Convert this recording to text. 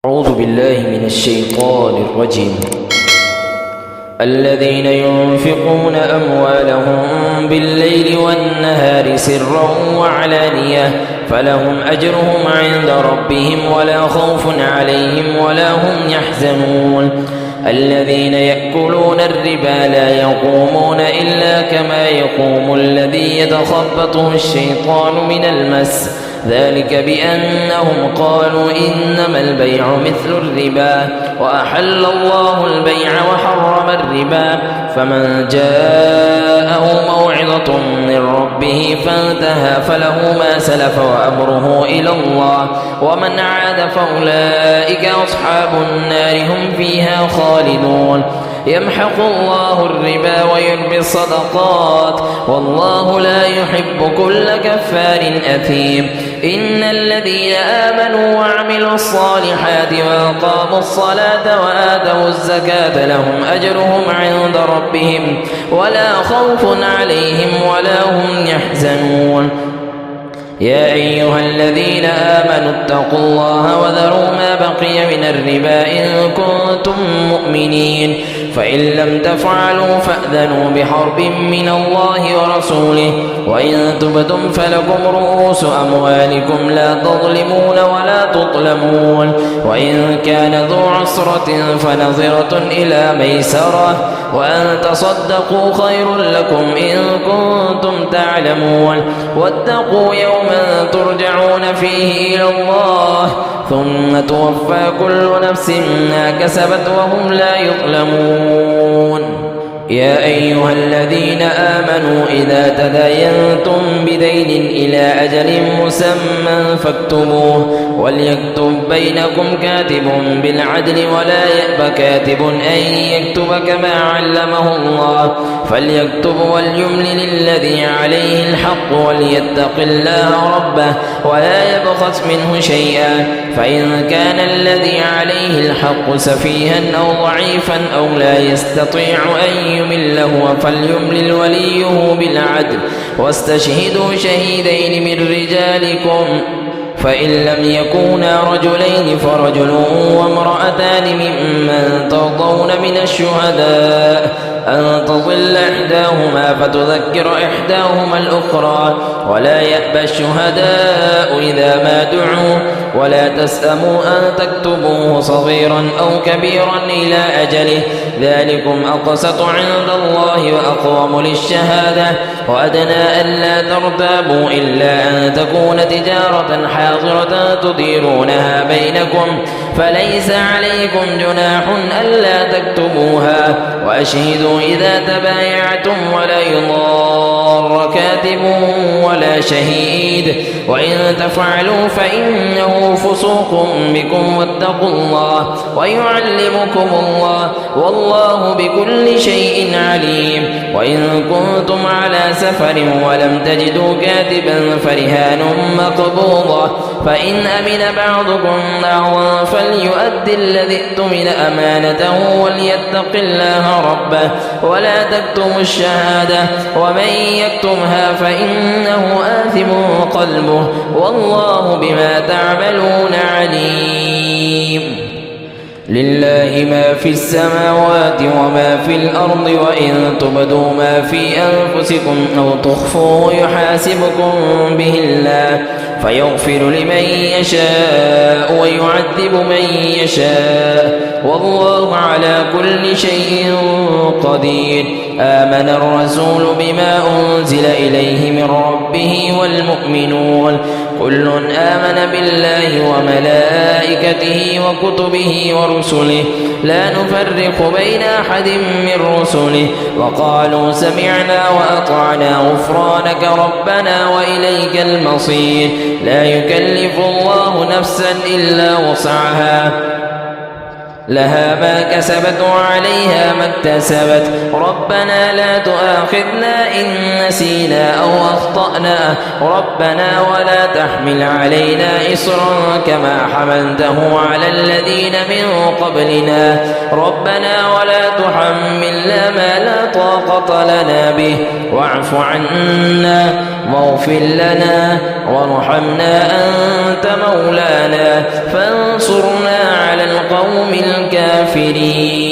أعوذ بالله من الشيطان الرجيم. الذين ينفقون أموالهم بالليل والنهار سرا وعلانية فلهم أجرهم عند ربهم ولا خوف عليهم ولا هم يحزنون. الذين يأكلون الربا لا يقومون إلا كما يقوم الذي يتخبطه الشيطان من المس، ذلك بأنهم قالوا إنما البيع مثل الربا وأحل الله البيع وحرم الربا، فمن جاءه موعظة من ربه فانتهى فله ما سلف وأمره إلى الله ومن عاد فأولئك أصحاب النار هم فيها خالدون. يمحق الله الربا ويربي الصدقات والله لا يحب كل كفار أثيم. إن الذين آمنوا وعملوا الصالحات وأقاموا الصلاة وآتوا الزكاة لهم أجرهم عند ربهم ولا خوف عليهم ولا هم يحزنون. يا أيها الذين آمنوا اتقوا الله وذروا ما بقي من الربا إن كنتم مؤمنين، فإن لم تفعلوا فأذنوا بحرب من الله ورسوله، وإن تبتم فلكم رؤوس أموالكم لا تظلمون ولا تظلمون، وإن كان ذو عسرة فنظرة إلى ميسرة، وأن تصدقوا خير لكم إن كنتم تعلمون. واتقوا يوما ترجعون فيه إلى الله ثم توفى كل نفس ما كسبت وهم لا يظلمون. يا أيها الذين آمنوا إذا تداينتم بدين إلى أجل مسمى فاكتبوه وليكتب بينكم كاتب بالعدل ولا يأب كاتب أن يكتب كما علمه الله، فليكتب وليملل الذي عليه الحق وليتق الله ربه ولا يبخس منه شيئا، فإن كان الذي عليه الحق سفيها أو ضعيفا أو لا يستطيع أن يمل هو فليملل وليه بالعدل واستشهدوا شهيدين من رجالكم، فإن لم يكونا رجلين فرجل وامرأتان ممن ترضون من الشهداء أن تضل إحداهما فتذكر إحداهما الأخرى، ولا يأبى الشهداء إذا ما دعوا، ولا تسأموا أن تكتبوه صغيرا أو كبيرا إلى أجله، ذلكم أقسط عند الله وأقوم للشهادة، وأدنى ألا ترتابوا إلا أن تكون تجارة حاضرة تديرونها بينكم، فليس عليكم جناح ألا تكتبوها، وأشهدوا إذا تبايعتم ولا يضار كاتب ولا شهيد، وإن تفعلوا فإنه فسوق بكم واتقوا الله ويعلمكم الله والله بكل شيء عليم. وإن كنتم على سفر ولم تجدوا كاتبا فرهان مقبوضة، فإن أمن بعضكم بعضا فليؤد الذي اؤتمن أمانته وليتق الله ربه ولا تكتموا الشهادة ومن يكتمها فإنه آثم قلبه والله بما تعملون عليم. لله ما في السماوات وما في الأرض، وإن تبدوا ما في أنفسكم أو تخفوه يحاسبكم به الله فيغفر لمن يشاء ويعذب من يشاء والله على كل شيء قدير. آمن الرسول بما أنزل إليه من ربه والمؤمنون كل آمن بالله وملائكته وكتبه ورسله لا نفرق بين أحد من رسله وقالوا سمعنا وأطعنا غفرانك ربنا وإليك المصير. لا يكلف الله نفسا إلا وسعها لها ما كسبت وعليها ما اكتسبت ربنا لا تؤاخذنا إن نسينا أو أخطأنا ربنا ولا تحمل علينا إصرا كما حملته على الذين من قبلنا ربنا ولا تحملنا ما لا طاقة لنا به واعف عنا واغفر لنا وارحمنا أنت مولانا فانصرنا على القوم الكافرين.